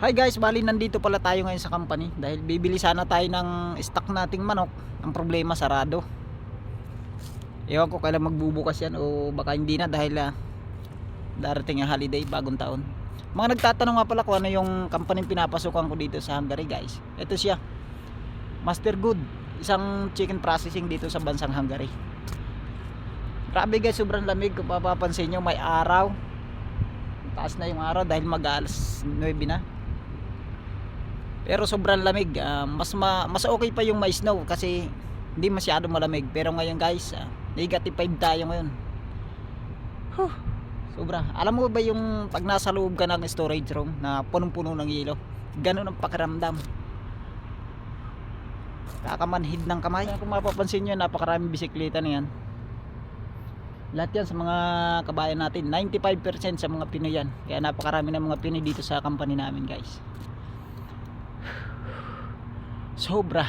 Hi guys, bali nandito pala tayo ngayon sa company dahil bibili sana tayo ng stock nating manok. Ang problema, sarado. Ewan ko kailan magbubukas yan o baka hindi na dahil darating ang holiday, bagong taon. Mga nagtatanong nga pala kung ano yung company pinapasukan ko dito sa Hungary guys. Ito siya, Master Good, isang chicken processing dito sa bansang Hungary. Grabe guys, sobrang lamig. Kung mapapansin nyo, may araw. Taas na yung araw dahil mag-alas 9 na. Pero sobrang lamig. Mas okay pa yung may snow kasi hindi masyado malamig. Pero ngayon guys, negative 5 tayo ngayon. Sobra. Alam mo ba yung pag nasa loob ka ng storage room na punong-puno ng yelo, ganun ang pakiramdam. Kakamanhid ng kamay. Kung mapapansin nyo, napakaraming bisikleta na yan. Lahat yan sa mga kabayan natin. 95% sa mga Pinoy yan. Kaya napakarami ng mga Pinoy dito sa company namin guys. Sobra.